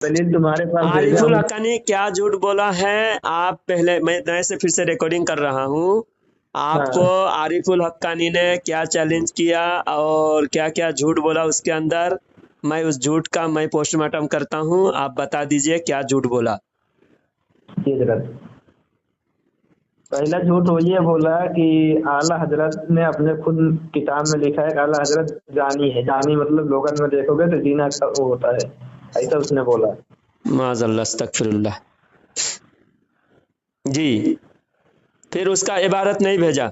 दलील तुम्हारे पास भेजा आरिफुल हूँ। हक्कानी क्या झूठ बोला है? आप पहले, मैं नए से फिर से रिकॉर्डिंग कर रहा हूँ। आपको हाँ, आरिफुल हक्कानी ने क्या चैलेंज किया और क्या क्या झूठ बोला उसके अंदर, मैं उस झूठ का मैं पोस्टमार्टम करता हूँ। आप बता दीजिए क्या झूठ बोला। जी हजरत। पहला झूठ वो ये बोला कि आला हजरत ने अपने खुद किताब में लिखा है कि आला हजरत जानी है। जानी मतलब लोगन में देखोगे तो जीना का वो होता है, ऐसा उसने बोला। माज़ल्लाह, अस्तगफिरुल्लाह। जी, फिर उसका इबारत नहीं भेजा।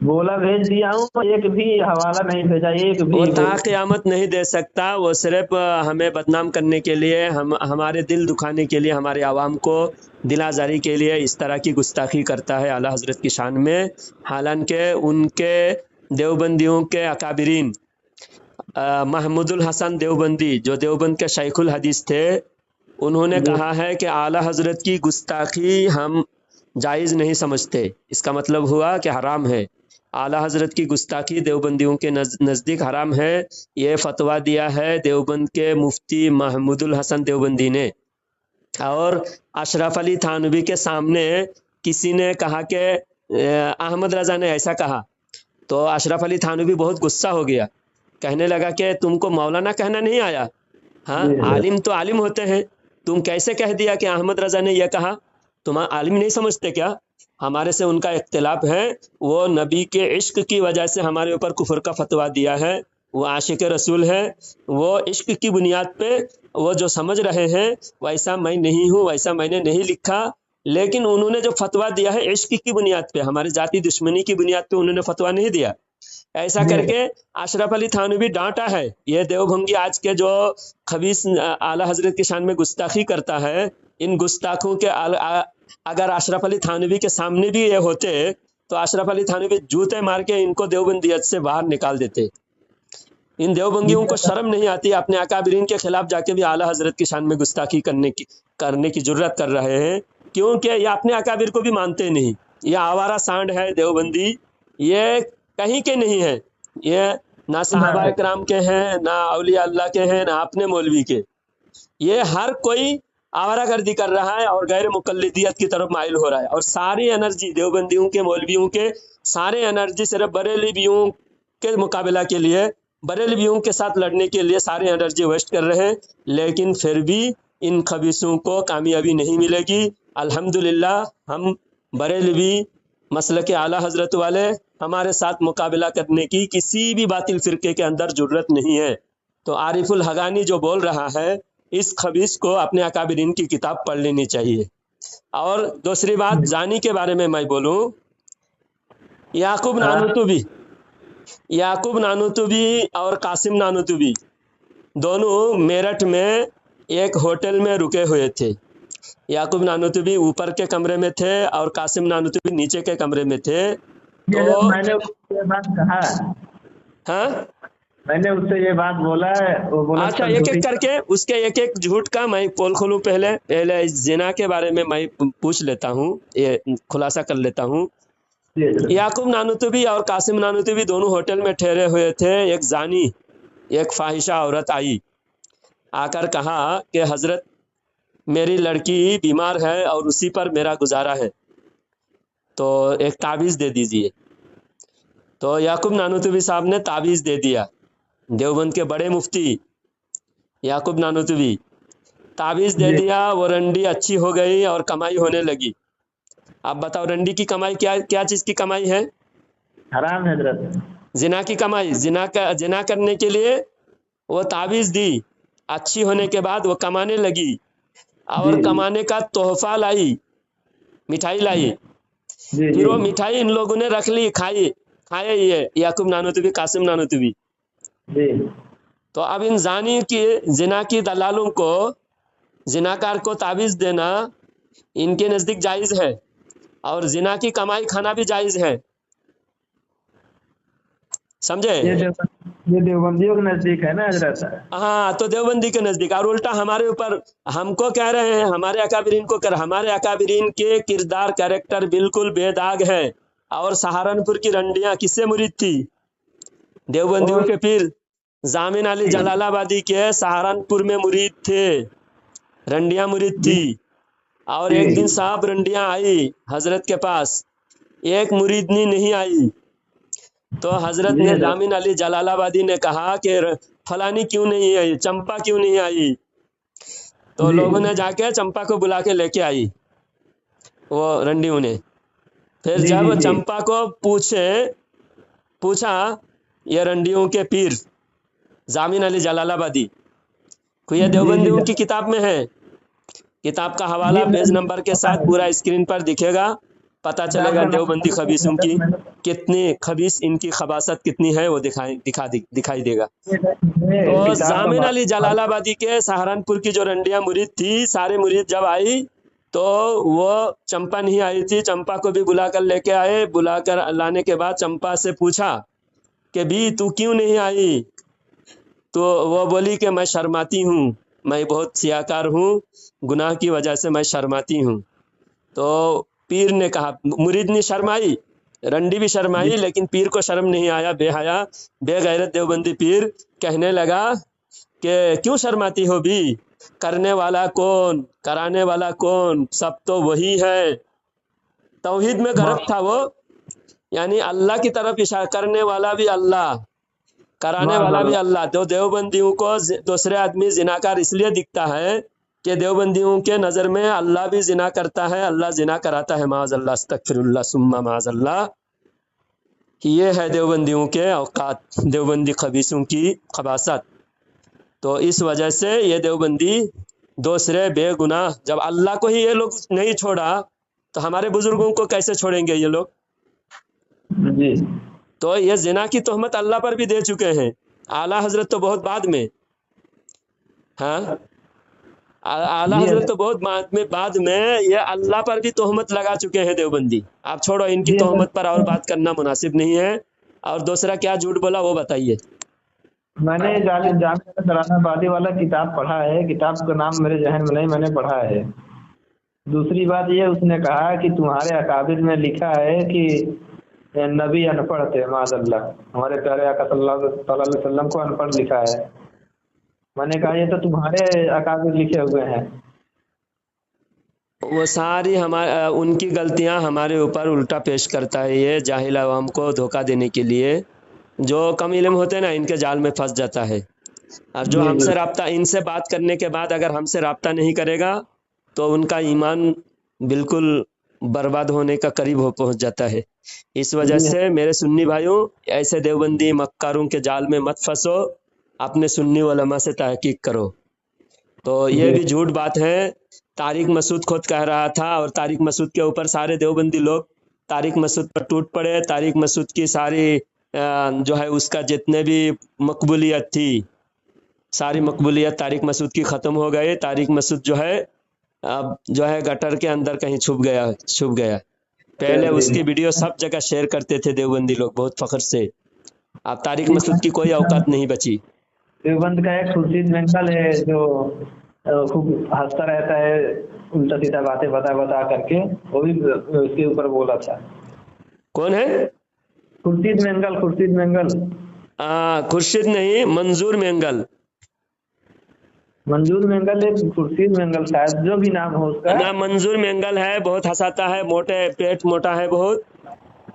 बोला भेज दिया हूँ, एक भी हवाला नहीं भेजा, एक वो भी ता बोल। क़यामत नहीं दे सकता। वो सिर्फ हमें बदनाम करने के लिए, हमारे दिल दुखाने के लिए, हमारे आवाम को दिल आज़ारी के लिए इस तरह की गुस्ताखी करता है आला हजरत की शान में। हालांकि उनके देवबंदियों के अकाबिरीन महमूदुल हसन देवबंदी, जो देवबंद के शेखुल हदीस थे, उन्होंने जी कहा है कि आला हजरत की गुस्ताखी हम जायज़ नहीं समझते। इसका मतलब हुआ कि हराम है। आला हजरत की गुस्ताखी देवबंदियों के नज़दीक हराम है। ये फतवा दिया है देवबंद के मुफ्ती महमूदुल हसन देवबंदी ने। और अशरफ अली थानवी के सामने किसी ने कहा कि अहमद रजा ने ऐसा कहा, तो अशरफ अली थानवी बहुत गुस्सा हो गया। कहने लगा कि तुमको मौलाना कहना नहीं आया? हाँ, जी हजरत। आलिम तो आलिम होते हैं। तुम कैसे कह दिया कि अहमद रजा ने यह कहा? तुम आलिम नहीं समझते क्या? हमारे से उनका इख्तिलाफ है। वो नबी के इश्क की वजह से हमारे ऊपर कुफर का फतवा दिया है। वो आशिक रसूल है। वो इश्क की बुनियाद पे वो जो समझ रहे हैं वैसा मैं नहीं हूँ, वैसा मैंने नहीं लिखा। लेकिन उन्होंने जो फतवा दिया है इश्क की बुनियाद पे, हमारी जाति दुश्मनी की बुनियाद पे उन्होंने फतवा नहीं दिया। ऐसा जी करके अशरफ अली थानवी डांटा है। ये देवभंगी आज के जो खबीस आला हजरत की शान में गुस्ताखी करता है, इन गुस्ताखों के अगर अशरफ अली थानवी के सामने भी ये होते तो अशरफ अली थानवी जूते मार के इनको देवबंदियत से बाहर निकाल देते। इन जी देवबंगियों को शर्म नहीं आती? अपने अकाबिरीन के खिलाफ जाके भी आला हजरत की शान में गुस्ताखी करने की जुर्रत कर रहे हैं, क्योंकि ये अपने अकाबिर को भी मानते नहीं। ये आवारा सांड है देवबंदी। ये कहीं के नहीं है। ये ना साहबा हाँ, इकराम के हैं, ना औलिया अल्लाह के हैं, ना अपने मौलवी के। ये हर कोई आवारागर्दी कर रहा है और गैर मुकल्लिदियत की तरफ माइल हो रहा है। और सारी एनर्जी देवबंदियों के, मौलवियों के, सारे एनर्जी सिर्फ बरेलवियों के मुकाबला के लिए, बरेलवियों के साथ लड़ने के लिए सारी एनर्जी वेस्ट कर रहे हैं। लेकिन फिर भी इन खबीसों को कामयाबी नहीं मिलेगी। अल्हम्दुलिल्लाह हम बरेलवी मसलक के आला हजरत वाले, हमारे साथ मुकाबला करने की किसी भी बातिल फिरके के अंदर जरूरत नहीं है। तो आरिफुल हगानी जो बोल रहा है, इस खबीस को अपने अकाबिरीन की किताब पढ़ लेनी चाहिए। और दूसरी बात, जानी के बारे में मैं बोलूं, याकूब हाँ, नानूतुबी, याकूब नानूतुबी और कासिम नानूतुबी दोनों मेरठ में एक होटल में रुके हुए थे। याकूब नानूतुबी ऊपर के कमरे में थे और कासिम नानूतुबी नीचे के कमरे में थे। जी तो हजरत, मैंने उससे ये बात कहा, हाँ, मैंने उससे ये बात बोला है, वो बोला अच्छा, सब एक एक झूठी। करके उसके एक एक झूठ का मैं पोल खोलूं। पहले पहले इस जिना के बारे में मैं पूछ लेता हूँ, ये खुलासा कर लेता हूँ। जी हजरत। याकूब नानूतुबी और कासिम नानूतुबी दोनों होटल में ठहरे हुए थे। एक जानी, एक फाहिशा औरत आई, आकर कहा कि हजरत मेरी लड़की बीमार है और उसी पर मेरा गुजारा है, तो एक ताबीज़ दे दीजिए। तो याकूब नानूतुबी साहब ने ताबीज़ दे दिया। देवबंद के बड़े मुफ्ती याकूब नानूतुबी, ताबीज़ दे जी दिया। वो रंडी अच्छी हो गई और कमाई होने लगी। आप बताओ रंडी की कमाई क्या क्या चीज़ की कमाई है? हराम है हजरत। जिना की कमाई। जिना करने के लिए वो ताबीज़ दी। अच्छी होने के बाद वो कमाने लगी जी और कमाने का तोहफा लाई, मिठाई लाई। जी फिर जी वो मिठाई इन लोगों ने रख ली, खाई, खाए ये याकूब नानूतुबी, कासिम नानूतुबी। जी तो अब इन जानी की, जिना की दलालों को, जिनाकार को ताबीज़ देना इनके नज़दीक जायज़ है और जिना की कमाई खाना भी जायज़ है। समझे? ये देवबंदियों के नजदीक है ना हजरत। हाँ, तो देवबंदी के नज़दीक, और उल्टा हमारे ऊपर हमको कह रहे हैं, हमारे अकाबिरीन को कर, हमारे अकाबिरीन के किरदार, कैरेक्टर बिल्कुल बेदाग है। और सहारनपुर की रंडियां किससे मुरीद थी? देवबंदियों और के पीर जामिन अली जलालाबादी के सहारनपुर में मुरीद थे। रंडियां मुरीद थी, और एक दिन साहब रंडियां आई हजरत के पास, एक मुरीदनी नहीं आई। तो हजरत जी ने हजरत। जामिन अली जलालाबादी ने कहा कि फलानी क्यों नहीं आई, चंपा क्यों नहीं आई। तो जी लोगों ने जाके चंपा को बुला के लेके आई वो रंडियों ने। फिर जी जी जब जी चंपा को पूछा ये रंडियों के पीर जामिन अली जलालाबादी को, ये जी जी देवबंदियों की किताब में है, किताब का हवाला जी पेज मैंने नंबर के पता साथ है, पूरा स्क्रीन पर दिखेगा, पता किताब चलेगा का नाम देवबंदी खबीसों की मैंने कितनी खबीस, इनकी खबासत कितनी है, वो दिखाई देगा। तो किताब का जामिन अली मालूम। जलालाबादी के सहारनपुर की जो रंडिया मुरीद थी, सारे मुरीद जब आई तो वो चंपा नहीं आई थी। चंपा को भी बुला कर लेके आए, बुलाकर लाने के बाद चंपा से पूछा कि भी तू क्यों नहीं आई। तो वो बोली कि मैं शर्माती हूँ, मैं बहुत सियाकार हूँ, गुनाह की वजह से मैं शर्माती हूँ। तो पीर ने कहा, मुरीद ने शर्माई, रंडी भी शर्माई, लेकिन पीर को शर्म नहीं आया। बेहया बेगैरत देवबंदी पीर कहने लगा कि क्यों शर्माती हो भी, करने वाला कौन, कराने वाला कौन, सब तो वही है। तौहीद में गर्क था वो, यानी अल्लाह की तरफ इशारा, करने वाला भी अल्लाह, कराने वाला भी माशाल्लाह। अल्लाह। तो देवबंदियों को दूसरे आदमी जिनाकार इसलिए दिखता है कि देवबंदियों के नज़र में अल्लाह भी जिना करता है, अल्लाह जिना कराता है, माज़अल्लाह अस्तगफिरुल्लाह सुम्मा माज़अल्लाह। ये है देवबंदियों के औकात, देवबंदी खबीसों की खबासत। तो इस वजह से ये देवबंदी दूसरे बेगुनाह, जब अल्लाह को ही ये लोग नहीं छोड़ा तो हमारे बुजुर्गों को कैसे छोड़ेंगे ये लोग। जी तो ये जिना की तोहमत अल्लाह पर भी दे चुके हैं, आला हजरत तो बहुत बाद में। हाँ, आला जी हजरत हजरत। तो बहुत बाद में ये अल्लाह पर भी तोहमत लगा चुके हैं देवबंदी। आप छोड़ो, इनकी जी तोहमत पर और हजरत, बात करना मुनासिब नहीं है। और दूसरा क्या झूठ बोला वो बताइए। मैंने जामिया जलालाबादी वाला किताब पढ़ा है, किताब का नाम मेरे जहन में नहीं, मैंने पढ़ा है। दूसरी बात ये उसने कहा कि तुम्हारे अकाबिर में लिखा है कि नबी अनपढ़ थे, माज़अल्लाह, हमारे प्यारे आका सल्लल्लाहु अलैहि वसल्लम को अनपढ़ लिखा है। मैंने कहा ये तो तुम्हारे अकाबिर लिखे हुए हैं। वो सारी हमारे उनकी गलतियां हमारे ऊपर उल्टा पेश करता है, ये जाहिल अवाम को धोखा देने के लिए। जो कम इल्म होते हैं ना, इनके जाल में फंस जाता है। और जो जी हमसे बिल्कुल। राब्ता, इनसे बात करने के बाद अगर हमसे राब्ता नहीं करेगा तो उनका ईमान बिल्कुल बर्बाद होने का करीब हो पहुंच जाता है। इस वजह जी से मेरे सुन्नी भाइयों, ऐसे देवबंदी मक्कारों के जाल में मत फंसो, अपने सुन्नी उलमा से तहकीक करो। तो ये जी भी झूठ बात है। तारिक मसूद खुद कह रहा था, और तारिक मसूद के ऊपर सारे देवबंदी लोग तारिक मसूद पर टूट पड़े। तारिक मसूद की सारी जो है उसका जितने भी मकबूलियत थी, सारी मकबूलियत तारिक मसूद की ख़त्म हो गई। तारिक मसूद जो है अब जो है गटर के अंदर कहीं छुप गया। पहले उसकी वीडियो सब जगह शेयर करते थे देवबंदी लोग बहुत फख्र से। अब तारिक मसूद की कोई औकात नहीं बची। देवबंद का एक खुर्शीद मेंगल है जो खूब हंसता रहता है, उल्टा सीधा बातें बता बता करके, वो भी उसके ऊपर बोला था। कौन है? खुर्शीद मेंगल, खुर्शीद मेंगल। खुर्शीद नहीं, मंजूर मेंगल। मंजूर मेंगल एक खुर्शीद मेंगल, शायद जो भी नाम हो उसका। ना, मंजूर मेंगल है, बहुत हंसाता है, मोटे पेट मोटा है बहुत।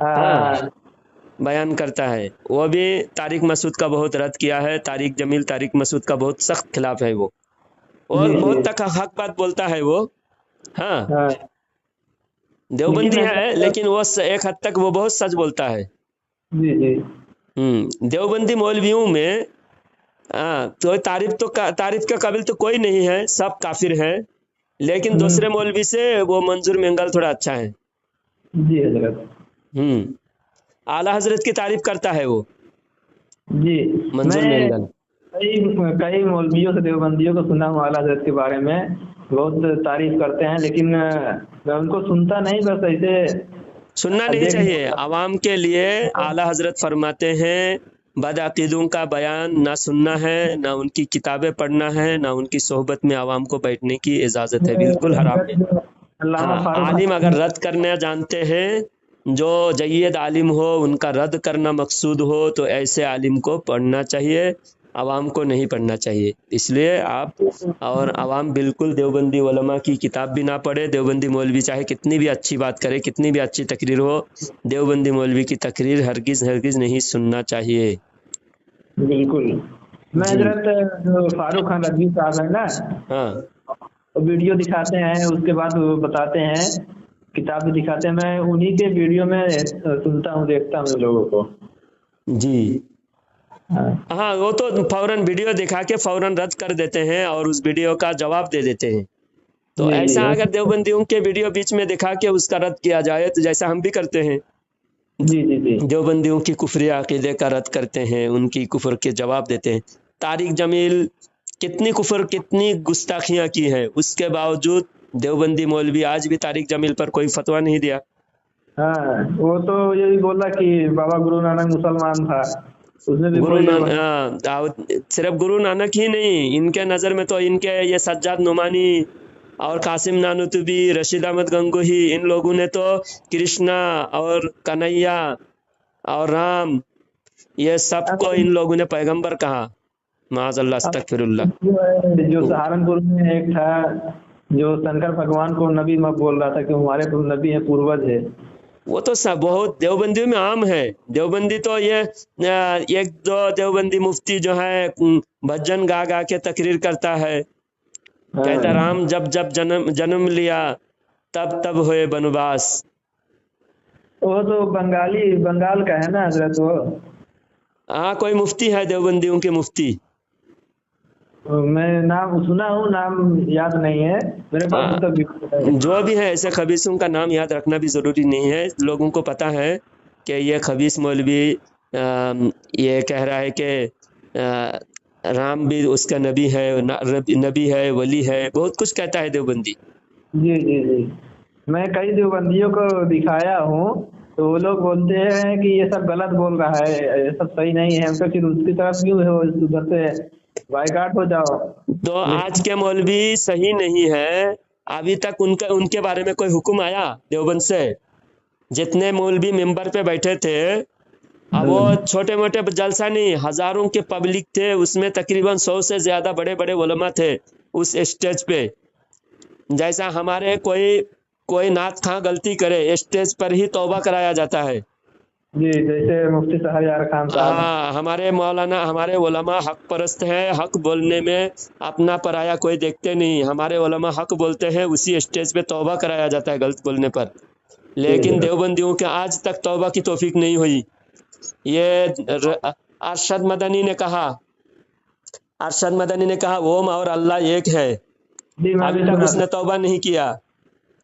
हाँ हाँ हाँ, हाँ। बयान करता है। वो भी तारिक मसूद का बहुत रद्द किया है। तारिक जमील तारिक मसूद का बहुत सख्त खिलाफ है वो, जी और जी। बहुत तक हक बात बोलता है वो। हाँ, हाँ देवबंदी लेकिन है लेकिन वो एक हद तक वो बहुत सच बोलता है। जी जी देवबंदी मौलवियों में तो तारीफ के काबिल तो कोई नहीं है, सब काफिर है। लेकिन दूसरे मौलवी से वो मंजूर मेंगल थोड़ा अच्छा है। जी हजरत। हम्म आला हजरत की तारीफ करता है वो जी मंजूर मैं मेंगल। कई कई मौलवियों से देवबंदियों को सुना हूँ, आला हजरत के बारे में बहुत तारीफ करते हैं, लेकिन मैं उनको सुनता नहीं, बस ऐसे सुनना नहीं देख। चाहिए आवाम के लिए। आला हजरत फरमाते हैं, बदअकीदों का बयान ना सुनना है, ना उनकी किताबें पढ़ना है, ना उनकी सोहबत में आवाम को बैठने की इजाज़त है, बिल्कुल हराम है। अल्लामा हाँ, फारूक आलिम अगर हसन। रद्द करना जानते हैं, जो जय्यद आलिम हो, उनका रद्द करना मकसूद हो, तो ऐसे आलिम को पढ़ना चाहिए। عوام کو نہیں پڑھنا چاہیے. اس لیے آپ اور عوام بالکل دیوبندی علماء کی کتاب بھی نہ پڑھے. دیوبندی مولوی چاہے کتنی بھی اچھی بات کرے، کتنی بھی اچھی تقریر ہو، دیوبندی مولوی کی تقریر ہرگز ہرگز نہیں سننا چاہیے. بالکل. میں جی حضرت جو فاروق خان رضوی صاحب ہیں نا، ہاں وہ ویڈیو دکھاتے ہیں، اس کے بعد وہ بتاتے ہیں، کتاب بھی دکھاتے ہیں. میں انہی کے ویڈیو میں سنتا ہوں، دیکھتا ہوں ان لوگوں کو. جی ہاں ہاں، وہ تو فوراً ویڈیو دکھا کے فوراً رد کر دیتے ہیں اور اس ویڈیو کا جواب دے دیتے ہیں. تو جی جی ایسا اگر دیوبندیوں کے ویڈیو بیچ میں دکھا کے اس کا رد کیا جائے تو جیسا ہم بھی کرتے ہیں، جی جی جی دیوبندیوں کی کفری عقیدے کا رد کرتے ہیں، ان کی کفر کے جواب دیتے ہیں. طارق جمیل کتنی کفر، کتنی گستاخیاں کی ہیں، اس کے باوجود دیوبندی مولوی آج بھی طارق جمیل پر کوئی فتویٰ نہیں دیا. ہاں، وہ تو یہی بولا کہ بابا گرو نانک مسلمان تھا، اس نے بھی گرو کوئی صرف گرو نانک ہی نہیں، ان کے نظر میں تو ان کے یہ سجاد نعمانی اور قاسم نانوتبی، رشید احمد گنگوہی، ان لوگوں نے تو کرشنا اور کنہیا اور رام، یہ سب کو ان لوگوں نے پیغمبر کہا. معاذ اللہ، استغفر اللہ. جو سہارنپور میں ایک تھا جو شنکر بھگوان کو نبی مت بول رہا تھا کہ ہمارے تو نبی ہے، پوروج ہے. وہ تو سب بہت دیوبندیوں میں عام ہے. دیوبندی تو یہ ایک دو دیوبندی مفتی جو ہے بھجن گا گا کے تقریر کرتا ہے، کہتا رام جب جب جنم لیا تب تب ہوئے بنواس. وہ تو بنگال کا ہے نا حضرت. وہ ہاں، کوئی مفتی ہے دیوبندیوں کے مفتی. میں نام سنا ہوں، نام یاد نہیں ہے میرے پاس اس کا ویڈیو ہے. جو بھی ہے، ایسے خبیثوں کا نام یاد رکھنا بھی ضروری نہیں ہے. لوگوں کو پتہ ہے کہ یہ خبیث مولوی یہ کہہ رہا ہے کہ رام بھی اس کا نبی ہے، نبی ہے، ولی ہے، بہت کچھ کہتا ہے دیوبندی. جی جی جی، میں کئی دیوبندیوں کو دکھایا ہوں تو وہ لوگ بولتے ہیں کہ یہ سب غلط بول رہا ہے، یہ سب صحیح نہیں ہے. ہم تو پھر اس کی طرف کیوں ہو، ادھر سے بائیکاٹ ہو جاؤ. تو آج کے مولوی صحیح نہیں ہے. ابھی تک ان کے بارے میں کوئی حکم آیا دیوبند سے؟ جتنے مولوی ممبر پہ بیٹھے تھے، اب وہ چھوٹے موٹے جلسہ نہیں، ہزاروں کے پبلک تھے اس میں، تقریباً 100 سے زیادہ بڑے بڑے علماء تھے اس اسٹیج پہ. جیسا ہمارے کوئی نعت خواں غلطی کرے، اسٹیج پر ہی توبہ کرایا جاتا ہے. جی، جیسے مفتی شہریار خان صاحب. ہاں، ہمارے مولانا، ہمارے علماء حق پرست ہیں. حق بولنے میں اپنا پرایا کوئی دیکھتے نہیں. ہمارے علماء حق بولتے ہیں، اسی اسٹیج پہ توبہ کرایا جاتا ہے غلط بولنے پر. لیکن دیوبندیوں کے آج تک توبہ کی توفیق نہیں ہوئی. یہ ارشد مدنی نے کہا، اوم اور اللہ ایک ہے، جی میں بھی ابھی تک سنا اس تھا. نے توبہ نہیں کیا.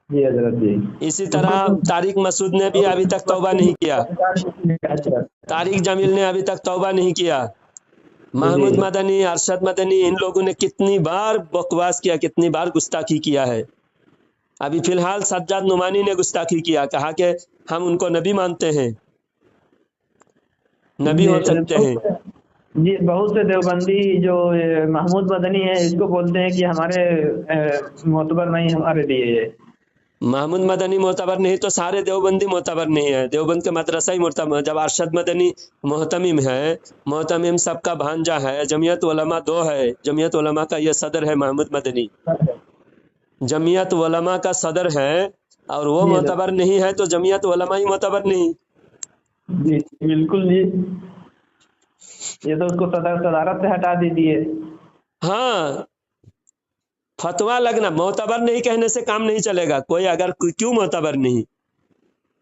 جی حضرت جی. اسی طرح طارق مسعود نے بھی ابھی تک توبہ نہیں کیا. طارق جمیل نے ابھی تک توبہ نہیں کیا. محمود مدنی، ارشد مدنی، ان لوگوں نے کتنی بار بکواس کیا، کتنی بار گستاخی کیا ہے. ابھی فی الحال سجاد نعمانی نے گستاخی کیا، کہا کہ ہم ان کو نبی مانتے ہیں، نبی ہو سکتے ہیں. جی، بہت سے دیوبندی جو محمود مدنی ہے اس کو بولتے ہیں کہ ہمارے معتبر نہیں ہمارے لیے. یہ محمود مدنی معتبر نہیں تو سارے دیوبندی معتبر نہیں ہے. دیوبند کے مدرسہ ہی معتبر. جب ارشد مدنی محتمم ہے، محتمم سب کا بھانجا ہے. جمعیت علماء 2 ہے، جمعیت علماء کا یہ صدر ہے محمود مدنی. جمعیت علماء کا صدر ہے اور وہ جی معتبر نہیں ہے تو جمعیت علماء ہی معتبر نہیں. جی بالکل جی، یہ تو اس کو صدارت سے ہٹا دیجیے. ہاں، فتویٰ لگنا، معتبر نہیں کہنے سے کام نہیں چلے گا. کوئی اگر کیوں معتبر نہیں،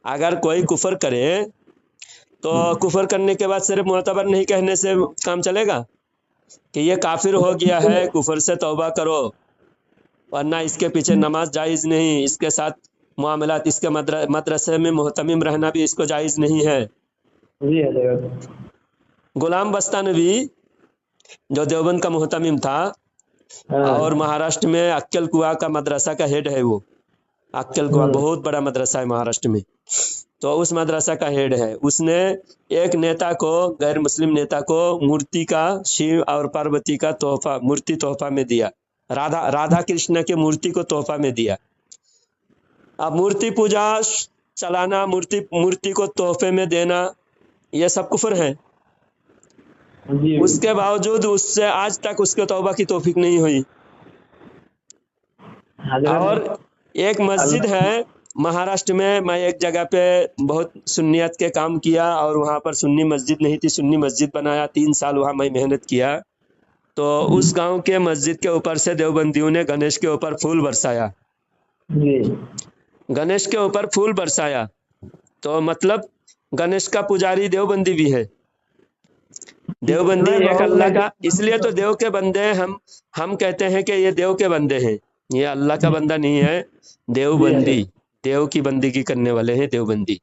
اگر کوئی کفر کرے تو کفر کرنے کے بعد صرف معتبر نہیں کہنے سے کام چلے گا کہ یہ کافر ہو گیا ہے، کفر سے توبہ کرو، ورنہ اس کے پیچھے نماز جائز نہیں، اس کے ساتھ معاملات، اس کے مدرسے میں محتمم رہنا بھی اس کو جائز نہیں ہے. جی حضرت. غلام بستانوی جو دیوبند کا محتمم تھا اور مہاراشٹر میں اکل کوا کا مدرسہ کا ہیڈ ہے. وہ اکل کوا بہت بڑا مدرسہ ہے مہاراشٹر میں، تو اس مدرسہ کا ہیڈ ہے. اس نے ایک نیتا کو، غیر مسلم نیتا کو، مورتی کا، شیو اور پاروتی کا تحفہ، مورتی تحفہ میں دیا. رادھا کرشن کے مورتی کو تحفہ میں دیا. اب مورتی پوجا چلانا، مورتی کو تحفے میں دینا، یہ سب کفر ہے. جی उसके बावजूद उससे आज तक उसके तौबा की तौफीक नहीं हुई। हजरत और एक मस्जिद अल्लाह है महाराष्ट्र में, मैं एक जगह पे बहुत सुन्नियत के काम किया और वहाँ पर सुन्नी मस्जिद नहीं थी, सुन्नी मस्जिद बनाया, 3 साल वहाँ मैं मेहनत किया। तो उस गांव के मस्जिद के ऊपर से देवबंदियों ने गणेश के ऊपर फूल बरसाया, जी गणेश के ऊपर फूल बरसाया। तो मतलब गणेश का पुजारी देवबंदी भी है। देवबंदी मैं एक बहुत अल्लाह का, मैं इसलिए तो देव के बंदे हैं। हम कहते हैं कि ये देव के बंदे हैं, ये अल्लाह का बंदा नहीं है, जी देवबंदी, हजरत देव की बंदगी करने वाले हैं देवबंदी।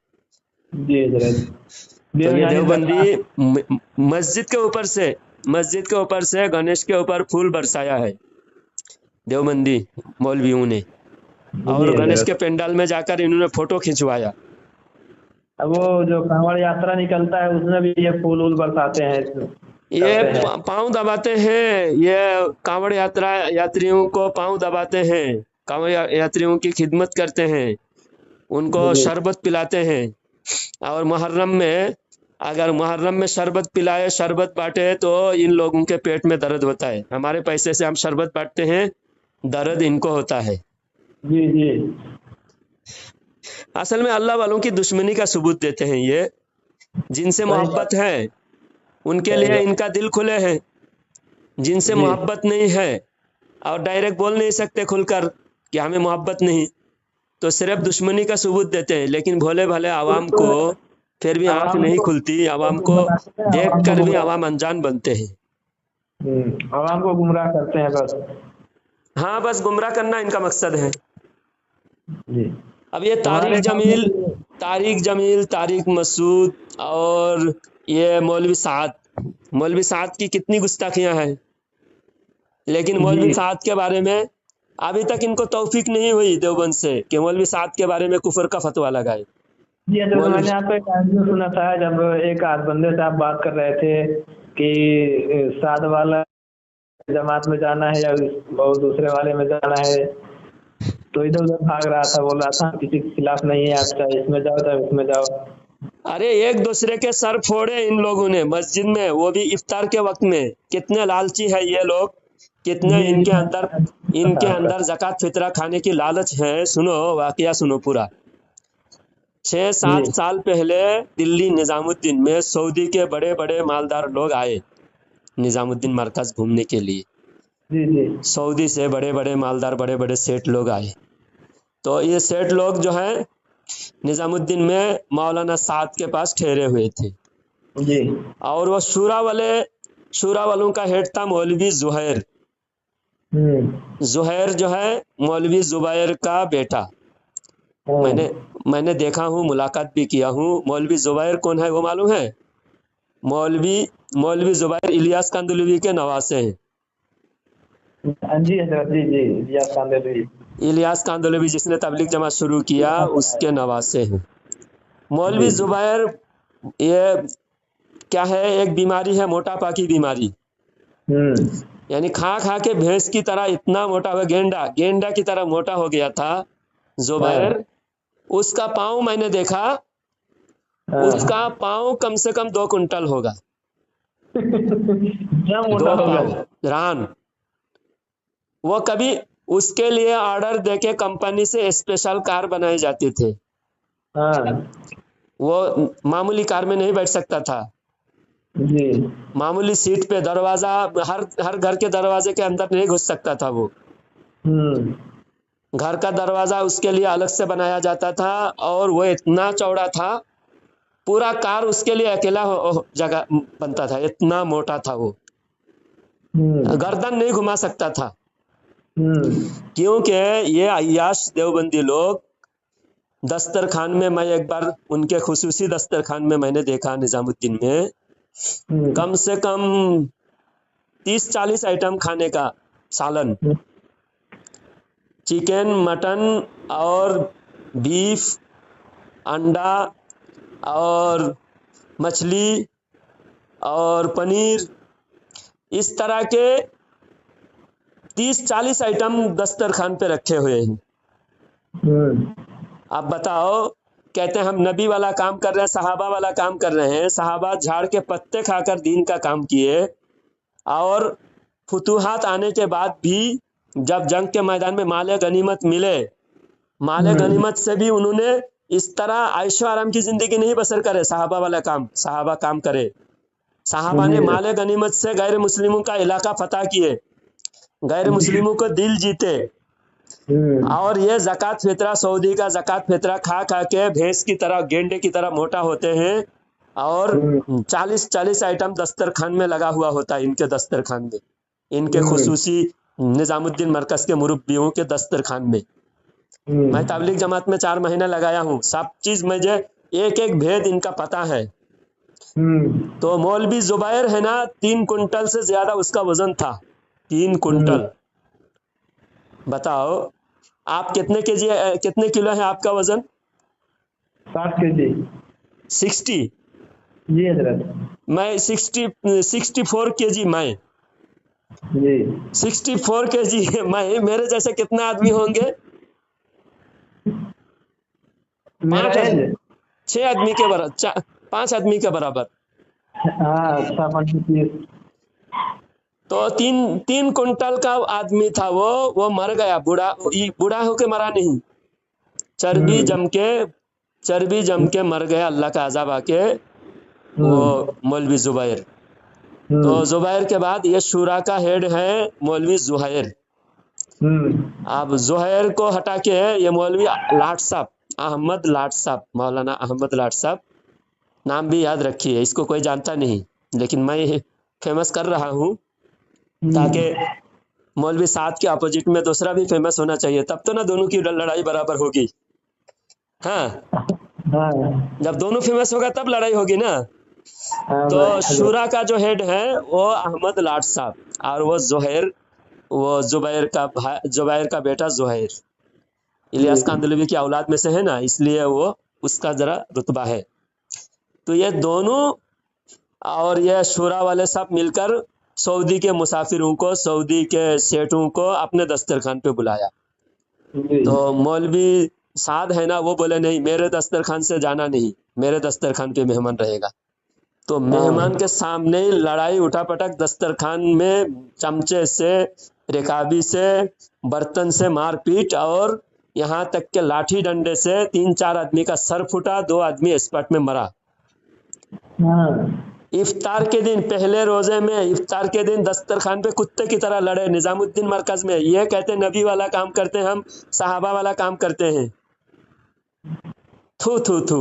जी हजरत तो देव ये यानी देवबंदी दरगाह। मस्जिद के ऊपर से गणेश के ऊपर फूल बरसाया है देवबंदी मौलवियों ने, जी और गणेश के हजरत पंडाल में जाकर इन्होंने फोटो खिंचवाया। अब वो जो कांवड़ यात्रा निकलता है उसमें भी ये फूल वूल बरसाते हैं ये करते हैं। पांव दबाते हैं, ये कांवड़ यात्रियों को पांव दबाते हैं, कांवड़ यात्रियों की खिदमत करते हैं, उनको जी शरबत पिलाते हैं। और मुहर्रम में, अगर मुहर्रम में शरबत पिलाए, शरबत बांटे तो इन लोगों के पेट में दर्द होता है। हमारे पैसे से हम शरबत बांटते हैं, दर्द इनको होता है। जी जी असल में अल्लाह वालों की दुश्मनी का सबूत देते हैं ये। जिनसे सही बात मोहब्बत है उनके सही लिए बात इनका दिल खुले हैं, जिनसे जी मोहब्बत नहीं है और डायरेक्ट बोल नहीं सकते खुलकर कि हमें मोहब्बत नहीं, तो सिर्फ दुश्मनी का सबूत देते हैं। लेकिन भोले भाले आवाम को फिर भी आंख आवाम नहीं को खुलती, आवाम को बनाते हैं, देख आवाम को कर भी गुमराह आवाम अनजान बनते हैं। आवाम को गुमराह करते हैं बस। हाँ, बस गुमराह करना इनका मकसद है। जी अब ये हमारे गांव में भी तारिक मसूद और ये मौलवी साद की कितनी गुस्ताखियां हैं। लेकिन मौलवी जी साद के बारे में अभी तक इनको तौफीक नहीं हुई देवबंद से कि मौलवी साद के बारे में कुफर का फतवा लगाए। जी हजरत मौलवी मैंने आपका एक आइडिया सुना था जब एक आध बंदे से आप बात कर रहे थे कि साध वाला जमात में जाना है या और दूसरे वाले में जाना है, तो इधर उधर भाग रहा था, बोल रहा था किसी के खिलाफ नहीं है, आप चाहे इसमें जाओ चाहे उसमें जाओ। अरे एक दूसरे के सर फोड़े इन लोगों ने मस्जिद में, वो भी इफ्तार के वक्त में। कितने लालची है ये लोग, कितने जी जी इनके अंदर ज़कात फितरा खाने की लालच है। सुनो वाकया सुनो पूरा। 6-7 जी साल पहले दिल्ली निजामुद्दीन में सऊदी के बड़े बड़े मालदार लोग आए निजामुद्दीन मरकज घूमने के लिए। जी जी सऊदी से बड़े बड़े मालदार, बड़े बड़े सेठ लोग आए। तो ये सेठ लोग जो है निजामुद्दीन में मौलाना साद के पास ठहरे हुए थे। जी और वो शूरा वालों का हेड था मौलवी जुहैर। जुहैर जो है मौलवी जुबैर का बेटा। मैंने देखा हूँ, मुलाकात भी किया हूँ। मौलवी जुबैर कौन है वो मालूम है? मौलवी जुबैर इलियास कांदलवी के नवासे हैं। जी हजरत जी जी इलियास कांदलवी। इलियास कांदलवी जिसने तबलीग जमात शुरू किया उसके नवासे हैं मौलवी जी जुबैर। ये क्या है, एक बीमारी है, मोटापा की बीमारी। यानी खा खा के भैंस की तरह इतना मोटा हुआ, गेंडा की तरह मोटा हो गया था जुबैर। उसका पाँव मैंने देखा, उसका पाँव कम से कम 2 कुंटल होगा। क्या मोटा 2 हो पाँव गया। रान। वो कभी उसके लिए ऑर्डर देके कंपनी से स्पेशल कार बनाई जाती थे। वो मामूली कार में नहीं बैठ सकता था। जी मामूली सीट पे, दरवाजा हर घर के दरवाजे के अंदर नहीं घुस सकता था वो। घर का दरवाजा उसके लिए अलग से बनाया जाता था। और वो इतना चौड़ा था, पूरा कार उसके लिए अकेला जगह बनता था, इतना मोटा था वो। गर्दन नहीं घुमा सकता था। क्योंकि ये अय्याश देवबंदी लोग दस्तरखान में, मैं एक बार उनके खुसूसी दस्तरखान में मैंने देखा निजामुद्दीन में, कम से कम 30-40 आइटम खाने का, सालन, चिकन, मटन और बीफ, अंडा और मछली और पनीर, इस तरह के 30-40 आइटम दस्तरखान पे रखे हुए हैं। आप बताओ कहते हैं हम नबी वाला काम कर रहे हैं, सहाबा वाला काम कर रहे हैं। सहाबा झाड़ के पत्ते खाकर दीन का काम किए, और फुतूहात आने के बाद भी जब जंग के मैदान में माले गनीमत मिले, माले गनीमत से भी उन्होंने इस तरह आयशो आराम की जिंदगी नहीं बसर करे। सहाबा वाला काम सहाबा काम करे। सहाबा ने माले गनीमत से गैर मुस्लिमों का इलाका फतह किए, गैर मुस्लिमों को दिल जीते। और ये ज़कात फितरा, सऊदी का ज़कात फितरा खा खा के भैंस की तरह, गेंडे की तरह मोटा होते हैं, और 40 आइटम दस्तरखान में लगा हुआ होता है इनके दस्तरखान में, इनके खुसूसी निजामुद्दीन मरकज के मुरब्बियों के दस्तरखान में। मैं तबलीग जमात में 4 महीने लगाया हूँ, सब चीज मुझे एक एक भेद इनका पता है। तो मौलवी जुबैर है ना, 3 कुंटल से ज्यादा उसका वजन था, 3 कुंटल। बताओ आप कितने किलो है आपका वजन? 60 केजी। 60? जी हजरत। मैं 64 केजी। मैं जी 64 केजी मैं। मेरे जैसे कितने आदमी होंगे? 6 आदमी के बराबर, 5 आदमी के बराबर। हाँ अच्छा 25। तो 3 कुंटल का आदमी था वो मर गया। बूढ़ा होके मरा नहीं, चर्बी जम के मर गया, अल्लाह का अजाब आके, वो मौलवी जुबैर। तो जुबैर के बाद ये शूरा का हेड है मौलवी जुहैर। अब जुहैर को हटा के ये मौलवी लाट साहब, अहमद लाट साहब, मौलाना अहमद लाट साहब, नाम भी याद रखिए, इसको कोई जानता नहीं लेकिन मैं फेमस कर रहा हूँ ताकि मौलवी साद के अपोजिट में दूसरा भी फेमस होना चाहिए, तब तो ना दोनों की लड़ाई बराबर होगी। हाँ, जब दोनों फेमस होगा तब लड़ाई होगी ना। तो शूरा का जो हेड है वो अहमद लाट साहब, और वो जुबैर का बेटा जुहैर, इलियास कांदलवी की औलाद में से है ना, इसलिए वो उसका जरा रुतबा है। तो ये दोनों और ये शूरा वाले सब मिलकर सऊदी के मुसाफिरों को, सऊदी के सेठों को अपने दस्तरखान पे बुलाया। तो मौलवी साद है ना, वो बोले नहीं, मेरे दस्तरखान से जाना नहीं, मेरे दस्तरखान पे मेहमान रहेगा। तो मेहमान के सामने ही लड़ाई, उठापटक, दस्तरखान में चमचे से, रिकाबी से, बर्तन से मारपीट, और यहाँ तक के लाठी डंडे से 3-4 आदमी का सर फूटा, 2 आदमी स्पॉट में मरा। इफ्तार के दिन, पहले रोजे में इफ्तार के दिन दस्तरखान पे कुत्ते की तरह लड़े निजामुद्दीन मरकज में। ये कहते नबी वाला काम करते हैं, हम सहाबा वाला काम करते हैं। थू थू थू,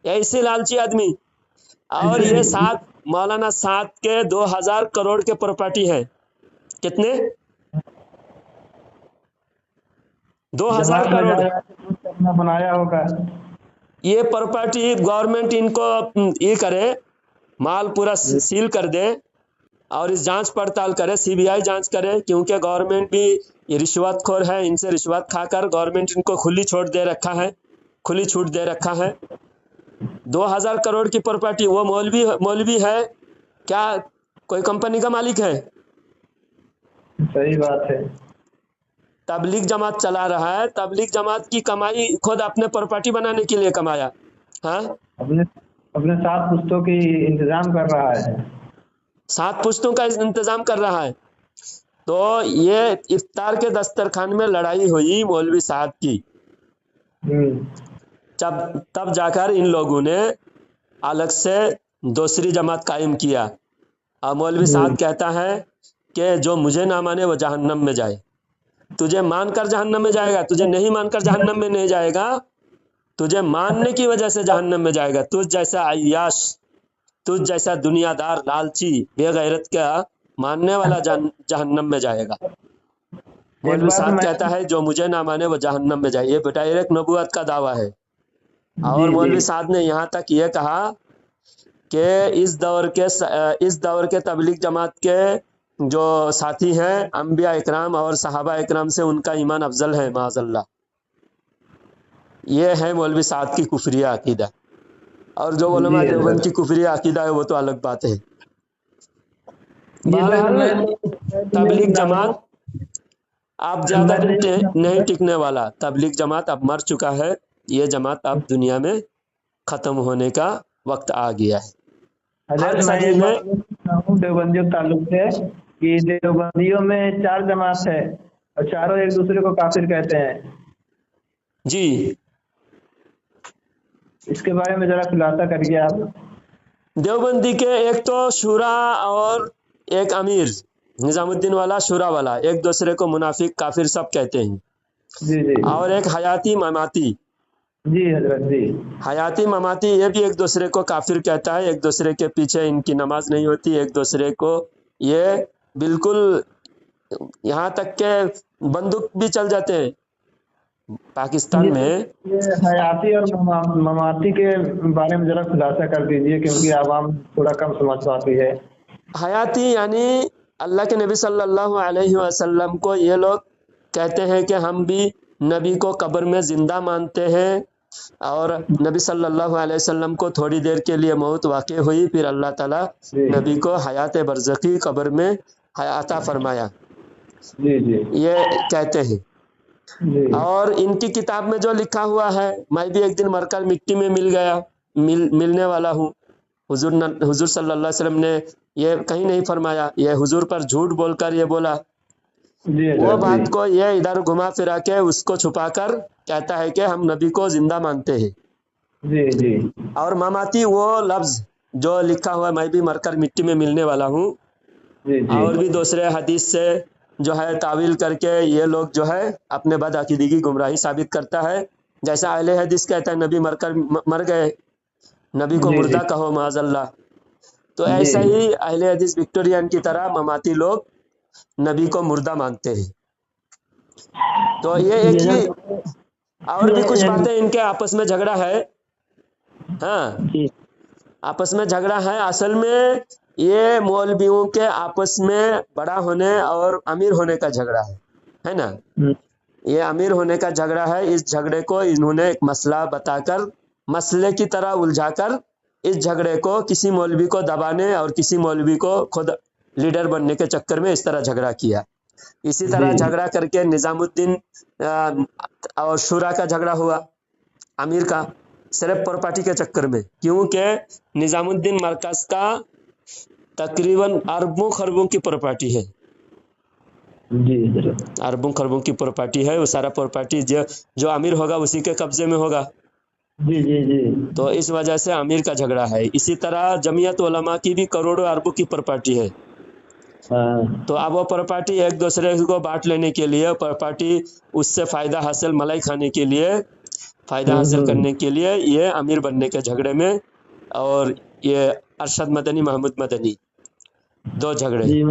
ऐसे लालची आदमी। और ये मौलाना साद के 2000 करोड़ के प्रॉपर्टी है। कितने? 2000 करोड़ बनाया होगा। ये प्रॉपर्टी गवर्नमेंट इनको ये करे, माल पूरा सील कर दे, और इस जांच पड़ताल करे, सीबीआई जांच करे, क्योंकि गवर्नमेंट भी ये रिश्वतखोर है। इनसे रिश्वत खाकर गवर्नमेंट इनको खुली छूट दे रखा है। 2000 करोड़ की प्रॉपर्टी। वो मौलवी है क्या? कोई कंपनी का मालिक है? सही बात है। तबलीग जमात चला रहा है, तबलीग जमात की कमाई खुद अपने प्रॉपर्टी बनाने के लिए कमाया। हाँ, अपने 7 पुश्तों की इंतजाम कर रहा है। 7 पुश्तों का इंतजाम कर रहा है। तो ये इफ्तार के दस्तरखान में लड़ाई हुई मौलवी साहब की। तब जाकर इन लोगों ने अलग से दूसरी जमात कायम किया। और मौलवी साहब कहता है कि जो मुझे ना माने वो जहन्नम में जाए। तुझे मानकर जहन्नम में जाएगा, तुझे नहीं मानकर जहन्नम में नहीं जाएगा, तुझे मानने की वजह से जहन्नम में जाएगा। तुझ जैसा अय्याश, तुझ जैसा दुनियादार, लालची, बेगैरत का मानने वाला जहन्नम में जाएगा। मौलवी साहब कहता है जो मुझे ना माने वो जहन्नम में जाए। ये डायरेक्ट नबूवत का दावा है। और मौलवी साहब ने यहाँ तक ये कहा कि इस दौर के तबलीग जमात के जो साथी हैं, अंबिया इकराम और सहाबा इकराम से उनका ईमान अफजल है, माज़अल्लाह। ये है मौलवी साहब की कुफरिया अकीदा। और जो उलमा देवबंद की कुफरिया अकीदा है वो तो अलग बात है। तबलीग जमात अब ज्यादा नहीं टिकने वाला। तबलीग जमात अब मर चुका है। یہ جماعت اب دنیا میں ختم ہونے کا وقت آ گیا ہے. ہر حضرت میں صدی ایک میں بات پوچھنا ہوں دیوبندیوں کے تعلق سے کہ دیوبندیوں میں 4 جماعت ہے اور چاروں ایک دوسرے کو کافر کہتے ہیں. جی اس کے بارے میں ذرا خلاصہ کریے آپ. دیوبندی کے ایک تو شورا اور ایک امیر نظام الدین والا شورا والا ایک دوسرے کو منافق کافر سب کہتے ہیں. جی جی اور ایک حیاتی مماتی جی حضرت جی حیاتی مماتی یہ بھی ایک دوسرے کو کافر کہتا ہے. ایک دوسرے کے پیچھے ان کی نماز نہیں ہوتی. ایک دوسرے کو یہ بالکل یہاں تک کہ بندوق بھی چل جاتے ہیں پاکستان میں. یہ حیاتی اور مماتی کے بارے میں ذرا خلاصہ کر دیجئے کیونکہ عوام تھوڑا کم سمجھ پاتی ہے. حیاتی یعنی اللہ کے نبی صلی اللہ علیہ وسلم کو یہ لوگ کہتے ہیں کہ ہم بھی نبی کو قبر میں زندہ مانتے ہیں اور نبی صلی اللہ علیہ وسلم کو تھوڑی دیر کے لیے موت واقع ہوئی پھر اللہ تعالیٰ جی نبی کو حیات برزخی قبر میں عطا فرمایا جی جی یہ کہتے ہیں. جی اور ان کی کتاب میں جو لکھا ہوا ہے میں بھی ایک دن مر کر مٹی میں ملنے والا ہوں. حضور صلی اللہ علیہ وسلم نے یہ کہیں نہیں فرمایا. یہ حضور پر جھوٹ بول کر یہ بولا. جی وہ حضرت بات جی کو یہ ادھر گھما پھرا کے اس کو چھپا کر کہتا ہے کہ ہم نبی کو زندہ مانتے ہیں. جی جی اور مماتی وہ لفظ جو لکھا ہوا میں بھی مر کر مٹی میں ملنے والا ہوں جی جی اور بھی دوسرے حدیث سے جو ہے تعویل کر کے یہ لوگ جو ہے اپنے بد عقیدگی گمراہی ثابت کرتا ہے. جیسا اہل حدیث کہتا ہے نبی مر گئے نبی کو جی مردہ کہو معاذ اللہ. تو جی ایسا ہی اہل حدیث وکٹورین کی طرح مماتی لوگ نبی کو مردہ مانتے ہیں. تو یہ ایک ہی اور بھی کچھ باتیں ان کے آپس میں جھگڑا ہے. ہاں جی آپس میں جھگڑا ہے. اصل میں یہ مولویوں کے آپس میں بڑا ہونے اور امیر ہونے کا جھگڑا ہے نا. یہ امیر ہونے کا جھگڑا ہے. اس جھگڑے کو انہوں نے ایک مسئلہ بتا کر مسئلے کی طرح الجھا کر اس جھگڑے کو کسی مولوی کو دبانے اور کسی مولوی کو خود لیڈر بننے کے چکر میں اس طرح جھگڑا کیا. اسی طرح جی جھگڑا کر کے نظام الدین اور شورا کا جھگڑا ہوا امیر کا صرف پراپرٹی کے چکر میں. کیونکہ نظام الدین مرکز کا تقریباً اربوں خربوں کی پراپرٹی ہے. جی اربوں خربوں کی پراپرٹی ہے. وہ سارا پراپرٹی جو امیر ہوگا اسی کے قبضے میں ہوگا. جی جی جی تو اس وجہ سے امیر کا جھگڑا ہے. اسی طرح جمعیت علماء کی بھی کروڑوں اربوں کی پراپرٹی ہے. ہاں تو اب وہ پراپرٹی ایک دوسرے کو بانٹ لینے کے لیے پراپرٹی اس سے فائدہ حاصل ملائی کھانے کے لیے فائدہ حاصل کرنے کے لیے یہ امیر بننے کے جھگڑے میں اور یہ ارشد مدنی محمود مدنی دو جھگڑے. جی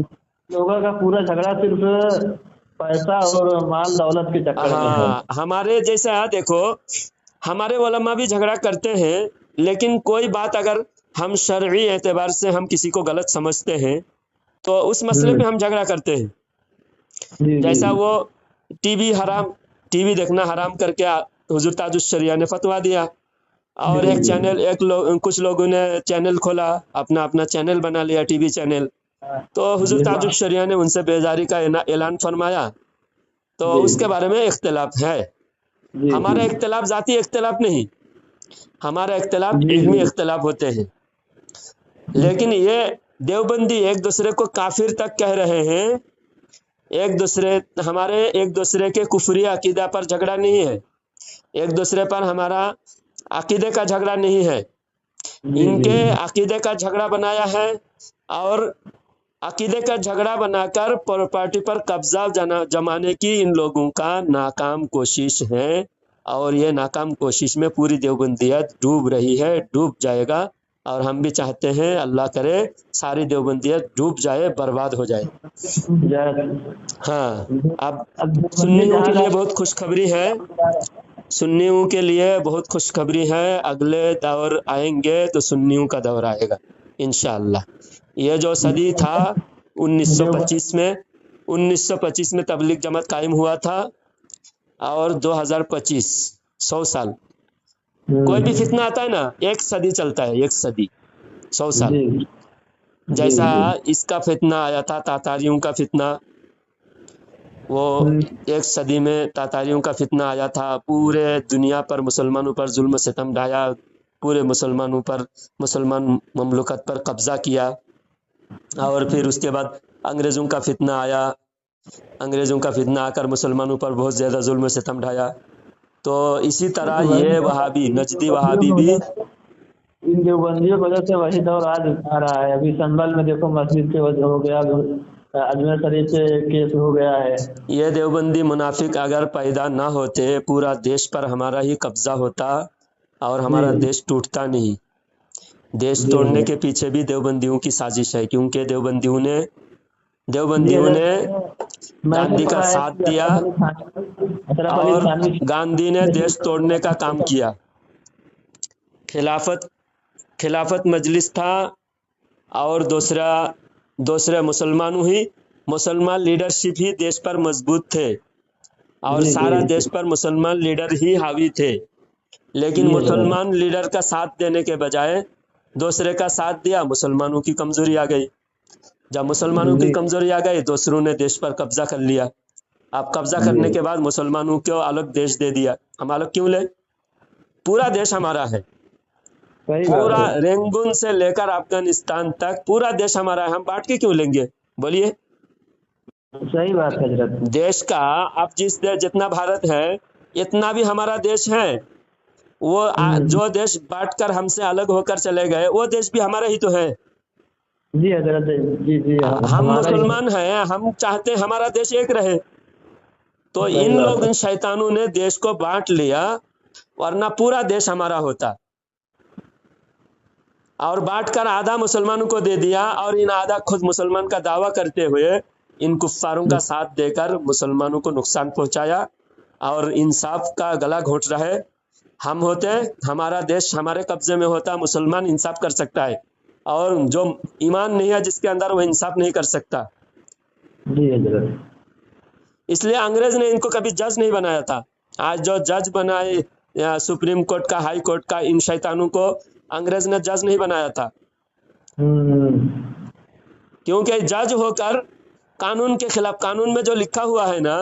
لوگوں کا پورا جھگڑا صرف پیسہ اور مال دولت کے چکر میں ہے. ہاں ہمارے جیسا دیکھو ہمارے علماء بھی جھگڑا کرتے ہیں لیکن کوئی بات اگر ہم شرعی اعتبار سے ہم کسی کو غلط سمجھتے ہیں تو اس مسئلے پہ ہم جھگڑا کرتے ہیں. جی جی جیسا وہ ٹی وی دیکھنا حرام کر کے حضور تاج الشریعہ نے فتویٰ دیا اور جی ایک جی چینل کچھ لوگوں نے چینل کھولا اپنا چینل بنا لیا ٹی وی چینل. تو حضور تاج الشریعہ نے ان سے بیزاری کا اعلان فرمایا. تو جی اس کے بارے میں اختلاف ہے. جی ہمارا اختلاف ذاتی اختلاف نہیں ہمارا اختلاف جی علمی جی اختلاف ہوتے ہیں. لیکن یہ دیوبندی ایک دوسرے کو کافر تک کہہ رہے ہیں. ہمارے ایک دوسرے کے کفری عقیدہ پر جھگڑا نہیں ہے. ایک دوسرے پر ہمارا عقیدے کا جھگڑا نہیں ہے. جی ان جی کے عقیدے کا جھگڑا بنایا ہے اور عقیدے کا جھگڑا بنا کر پراپرٹی پر قبضہ جمانے کی ان لوگوں کا ناکام کوشش ہے. اور یہ ناکام کوشش میں پوری دیوبندیت ڈوب رہی ہے ڈوب جائے گا. اور ہم بھی چاہتے ہیں اللہ کرے ساری دیوبندیت ڈوب جائے برباد ہو جائے. ہاں اب سنیوں کے لیے بہت خوشخبری ہے. سنیوں کے لیے بہت خوشخبری ہے. اگلے دور آئیں گے تو سنیوں کا دور آئے گا انشاءاللہ. یہ جو صدی تھا 1925 میں تبلیغ جماعت قائم ہوا تھا اور 2025 100 سال کوئی بھی فتنہ آتا ہے نا ایک صدی چلتا ہے. ایک صدی 100 سال. جی جی جیسا جی اس کا فتنہ آیا تھا تاتاریوں کا فتنہ وہ ایک صدی میں تاتاریوں کا فتنہ آیا تھا، پورے دنیا پر مسلمانوں پر ظلم و ستم ڈھایا، پورے مسلمانوں پر، مسلمان مملکت پر قبضہ کیا، اور پھر اس کے بعد انگریزوں کا فتنہ آیا، انگریزوں کا فتنہ آ کر مسلمانوں پر بہت زیادہ ظلم و ستم ڈھایا۔ تو اسی طرح یہ وہابی، نجدی وہابی بھی ان دیوبندیوں کی وجہ سے وہی دور آج آ رہا ہے۔ ابھی سنبھل میں دیکھو مسجد کے وجہ ہو گیا، اجمیر شریف سے کیس ہو گیا ہے۔ یہ دیوبندی منافق اگر پیدا نہ ہوتے، پورا دیش پر ہمارا ہی قبضہ ہوتا اور ہمارا دیش ٹوٹتا نہیں۔ دیش توڑنے کے پیچھے بھی دیوبندیوں کی سازش ہے، کیونکہ دیوبندیوں نے گاندھی کا ساتھ دیا اور گاندھی نے دیش توڑنے کا کام کیا۔ خلافت مجلس تھا اور دوسرے مسلمان لیڈرشپ ہی دیش پر مضبوط تھے، اور سارا دیش پر مسلمان لیڈر ہی حاوی تھے، لیکن مسلمان لیڈر کا ساتھ دینے کے بجائے دوسرے کا ساتھ دیا، مسلمانوں کی کمزوری آ گئی۔ جب مسلمانوں کی کمزوری آ گئی، دوسروں نے دیش پر قبضہ کر لیا۔ اب قبضہ کرنے کے بعد مسلمانوں کو الگ دیش دے دیا۔ ہم الگ کیوں لیں؟ پورا دیش ہمارا ہے، پورا رنگون سے لے کر افغانستان تک پورا دیش ہمارا ہے، ہم بانٹ کے کیوں لیں گے؟ بولیے۔ صحیح بات ہے حضرت۔ دیش کا اب جتنا بھارت ہے اتنا بھی ہمارا دیش ہے۔ وہ جو دیش بانٹ کر ہم سے الگ ہو کر چلے گئے، وہ دیش بھی ہمارا ہی تو ہے۔ جی حضرت، جی ہم مسلمان ہیں، ہم چاہتے ہیں ہمارا دیش ایک رہے۔ تو ان شیطانوں نے دیش کو بانٹ لیا، ورنہ پورا دیش ہمارا ہوتا، اور بانٹ کر آدھا مسلمانوں کو دے دیا، اور ان آدھا خود مسلمان کا دعویٰ کرتے ہوئے ان کفاروں کا ساتھ دے کر مسلمانوں کو نقصان پہنچایا، اور انصاف کا گلا گھونٹ رہے۔ ہم ہوتے، ہمارا دیش ہمارے قبضے میں ہوتا، مسلمان انصاف کر سکتا ہے، اور جو ایمان نہیں ہے جس کے اندر، وہ انصاف نہیں کر سکتا۔ جی حضرت۔ اس لیے انگریز نے ان کو کبھی جج نہیں بنایا تھا۔ آج جو جج بنائے سپریم کورٹ کا، ہائی کورٹ کا، ان شیطانوں کو انگریز نے جج نہیں بنایا تھا، کیونکہ جج ہو کر قانون کے خلاف، قانون میں جو لکھا ہوا ہے نا،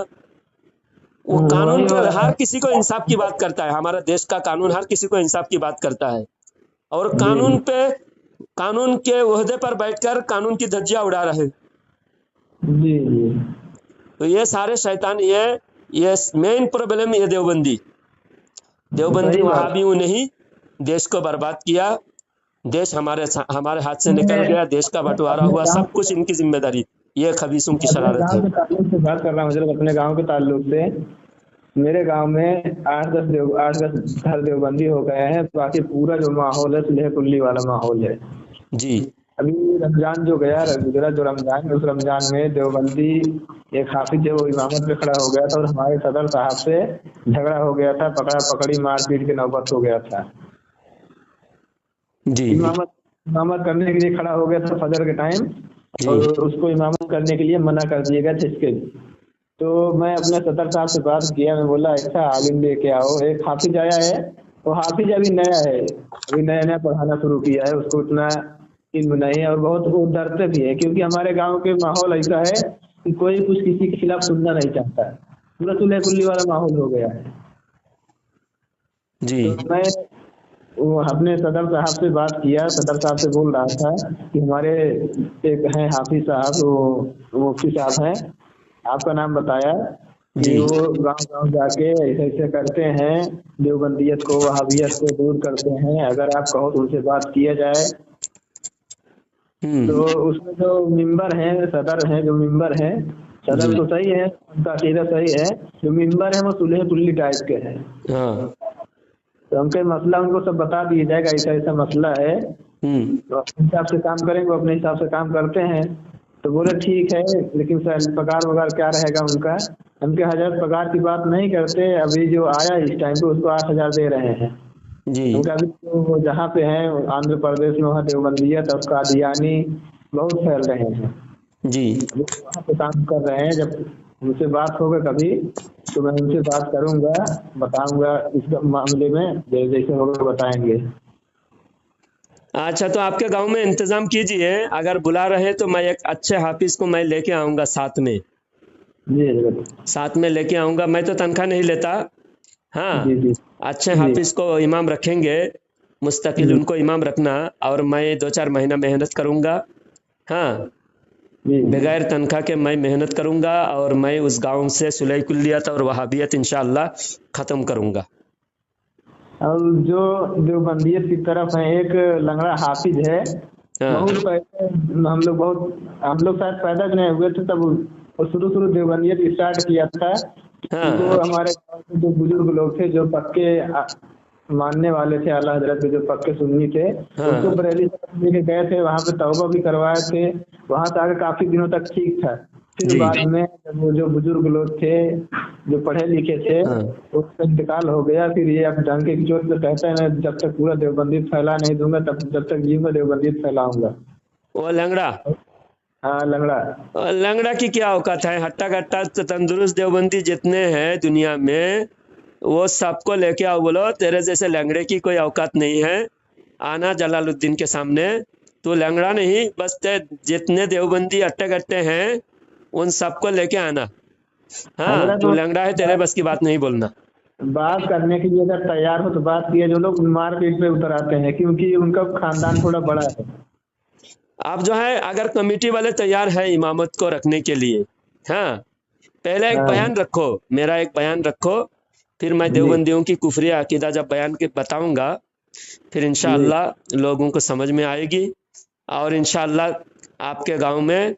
وہ قانون کے ہر کسی کو انصاف کی بات کرتا ہے۔ ہمارا دیش کا قانون ہر کسی کو انصاف کی بات کرتا ہے، اور قانون کے عہدے پر بیٹھ کر قانون کی دھجیاں اڑا رہے۔ جی جی۔ تو یہ سارے شیطان، یہ مین پرابلم، یہ دیوبندی وہابیوں نے ہی دیش کو برباد کیا۔ دیش ہمارے ہاتھ سے نکل گیا، دیش کا بٹوارا ہوا، سب کچھ ان کی ذمہ داری، یہ خبیثوں کی شرارت ہے۔ بات کر رہا ہوں حضرت اپنے گاؤں کے تعلق سے۔ میرے گاؤں میں 8-10 گھر دیوبندی ہو گئے ہیں، باقی پورا جو ماحول ہے صلح کلی والا ماحول ہے۔ جی۔ ابھی رمضان جو گیا، جو رمضان، اس رمضان میں دیوبندی ایک حافظ ہے، وہ امامت پہ کھڑا ہو گیا تھا، اور ہمارے صدر صاحب سے جھگڑا ہو گیا تھا، پکڑا پکڑی، مار پیٹ کے نوبت ہو گیا تھا۔ جی۔ امامت کرنے کے لیے کھڑا ہو گیا تھا فجر کے ٹائم، اور اس کو امامت کرنے کے لیے منع کر دیے گئے تھے اس کے۔ تو میں اپنے صدر صاحب سے بات کیا، میں بولا ایسا عالم لے کے آؤ۔ ایک حافظ آیا ہے، وہ حافظ ابھی نیا ہے، ابھی نیا پڑھانا شروع کیا ہے، اس کو اتنا علم نہیں ہے، اور بہت وہ ڈرتے بھی ہے، کیونکہ ہمارے گاؤں کے ماحول ایسا ہے کہ کوئی کچھ کسی کے خلاف سننا نہیں چاہتا ہے، پورا صلح کلی والا ماحول ہو گیا ہے۔ جی۔ تو میں اپنے صدر صاحب سے بات کیا، صدر صاحب سے بول رہا تھا کہ ہمارے ایک ہیں حافظ صاحب، وہ مفتی صاحب ہیں، آپ کا نام بتایا کہ وہ گاؤں جا کے ایسے کرتے ہیں، دیوبندیت کو، وہابیت کو دور کرتے ہیں، اگر آپ کہو تو ان سے بات کیا جائے۔ تو اس میں جو ممبر ہیں، صدر ہیں، جو ممبر ہیں، صدر تو صحیح ہے، ان کا عقیدہ صحیح ہے، جو ممبر ہیں وہ صلح کلی ٹائپ کے ہیں۔ تو ہم کے مسئلہ ان کو سب بتا دیا جائے گا، ایسا ایسا مسئلہ ہے، تو اپنے حساب سے کام کریں گے، وہ اپنے حساب سے کام کرتے ہیں۔ تو بولے ٹھیک ہے، لیکن پگار وغیرہ کیا رہے گا ان کا؟ ہم کے حضرت پگار کی بات نہیں کرتے، ابھی جو آیا اس ٹائم پہ اس کو 8,000 دے رہے ہیں۔ ان کا بھی وہ جہاں پہ ہیں آندھرا پردیش میں، وہاں دیوبندیت اور قادیانی بہت پھیل رہے ہیں، وہاں پہ کام کر رہے ہیں۔ جب ان سے بات ہوگا کبھی تو میں ان سے بات کروں گا، بتاؤں گا اس معاملے میں، جیسے ہوگا بتائیں گے۔ اچھا، تو آپ کے گاؤں میں انتظام کیجئے، اگر بلا رہے تو میں ایک اچھے حافظ کو میں لے کے آؤں گا ساتھ میں۔ जी हजरत। साथ में लेके आऊँगा। मैं तो तनख्वाह नहीं लेता। हाँ, जी जी अच्छे जी हाफिज को इमाम रखेंगे, मुस्तकिल जी उनको इमाम रखना, और मैं 2-4 महीना मेहनत करूँगा। हाँ, जी। बगैर तनख्वाह के मैं मेहनत करूँगा, और मैं उस गांव से सुलह कुल्लियत और वहाबियत इंशाअल्लाह ख़त्म करूँगा। और जो देवबंदियत की तरफ है, एक लंगड़ा हाफिज है, हाँ बहुत पहले हम लोग शायद पैदा भी नहीं हुए थे तब वो शुरू शुरू देवबंदियत स्टार्ट किया था। उनको हाँ हमारे गांव के जो बुजुर्ग लोग थे, जो पक्के मानने वाले थे आला हजरत के, जो पक्के सुन्नी थे, उनको हाँ बरेली से लेके गए थे, वहां पे तौबा भी करवाए थे। वहां से आगे काफी दिनों तक ठीक था। फिर जी बाद में जब वो जो बुजुर्ग लोग थे, जो पढ़े लिखे थे, हाँ। उसका इंतकाल हो गया। फिर ये अब डंके की चोट पे कहता है, मैं जब तक पूरा देवबंदी फैला नहीं दूंगा, तब जब तक जीऊंगा देवबंदी फैलाऊंगा। वो लंगड़ा, हाँ लंगड़ा। और लंगड़ा की क्या औकात है? हट्टा कट्टा तंदुरुस्त देवबंदी जितने हैं दुनिया में, वो सबको लेके आओ, बोलो तेरे जैसे लंगड़े की कोई औकात नहीं है आना जलालुद्दीन के सामने। तो लंगड़ा नहीं, बस जितने देवबंदी अट्टे कट्टे हैं उन सबको लेके आना। हाँ, हजरत तू वो लंगड़ा है, तेरे बस की बात नहीं बोलना। बात करने के लिए अगर तैयार हो तो बात किए, जो लोग मारपीट पे उतर आते हैं, क्योंकि उनका खानदान थोड़ा बड़ा है। आप जो है, अगर कमेटी वाले तैयार है इमामत को रखने के लिए, हाँ, पहले एक हाँ बयान रखो, मेरा एक बयान रखो, फिर मैं जी देवबंदियों की कुफरी अकीदा जब बयान के बताऊंगा, फिर जी इंशाअल्लाह लोगों को समझ में आएगी, और इंशाअल्लाह आपके गांव में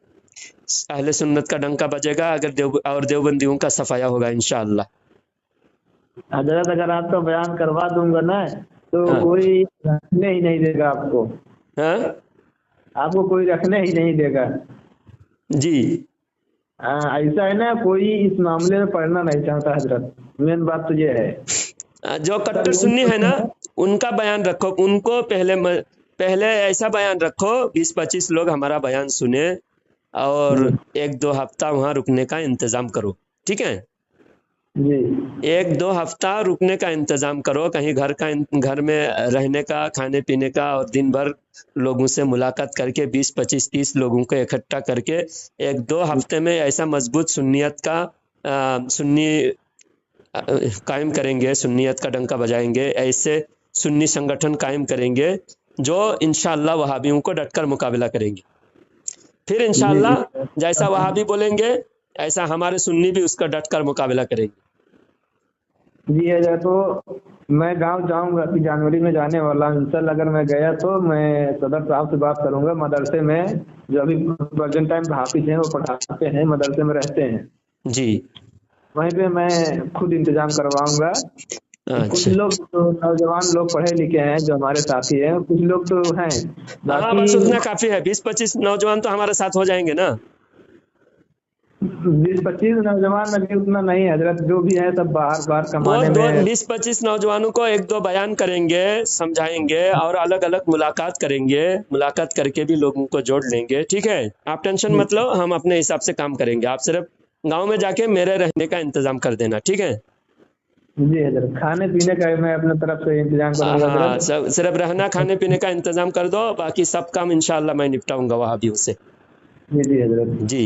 अहले सुन्नत का डंका बजेगा, अगर देवबंदियों का सफाया होगा इंशाअल्लाह। हजरत, अगर आपका बयान करवा दूंगा ना, तो हाँ कोई रखने ही नहीं देगा आपको। हाँ आपको कोई रखने ही नहीं देगा। जी। हाँ, ऐसा है ना, कोई इस मामले में पढ़ना नहीं चाहता हजरत। मेन बात तो ये है। जो सब कट्टर यही सुन्नी है सोचते ना, हैं। उनका बयान रखो, उनको पहले ऐसा बयान रखो, 20-25 लोग हमारा बयान सुने, और जी 1-2 हफ्ता वहां रुकने का इंतजाम करो, ठीक है? जी 1-2 हफ्ता रुकने का इंतजाम करो, कहीं घर में रहने का, खाने पीने का, और दिन भर लोगों से मुलाकात करके 20-25-30 लोगों को इकट्ठा करके 1-2 हफ्ते में ऐसा मजबूत सुन्नियत का सुन्नी कायम करेंगे, सुन्नियत का डंका बजाएंगे, ऐसे सुन्नी संगठन कायम करेंगे जो इंशाअल्लाह वहाबियों को डटकर मुकाबला करेंगे। फिर जी जी इंशाअल्लाह जैसा वहाबी बोलेंगे, ऐसा हमारे सुन्नी भी उसका डटकर मुकाबला करेंगे। जी हजरत, तो मैं गांव जाऊंगा कि जनवरी में जाने वाला हूं। इंशाल्लाह अगर मैं गया तो मैं सदर साहब से बात करूंगा। मदरसे में जो अभी प्रेजेंट टाइम हाफिज हैं, वो पढ़ाते हैं, मदरसे में रहते हैं, जी। वहीं पे मैं खुद इंतजाम करवाऊंगा। कुछ अच्छा, लोग तो नौजवान लोग पढ़े लिखे हैं जो हमारे साथी हैं, कुछ लोग तो हैं, हाँ, बाकी बस उतना काफी है, 20-25 नौजवान तो हमारे साथ हो जाएंगे ना। 20-25 नौजवान में भी उतना नहीं है हजरत। जो भी है सब बाहर बाहर वो कमाने दो में। 20-25 नौजवानों को 1-2 बयान करेंगे, समझाएंगे, और अलग अलग मुलाकात करेंगे, मुलाकात करके भी लोगों को जोड़ लेंगे, ठीक है? आप टेंशन जी मत लो, हम अपने हिसाब से काम करेंगे, आप सिर्फ गांव में जाके मेरे रहने का इंतजाम कर देना, ठीक है? जी हजरत, खाने पीने का भी मैं अपने तरफ से इंतजाम करूंगा हाँ, हजरत। सब सिर्फ रहना खाने पीने का इंतजाम कर दो, बाकी सब काम इंशाअल्लाह मैं निपटाऊंगा वहां भी उसे। जी जी हजरत। जी।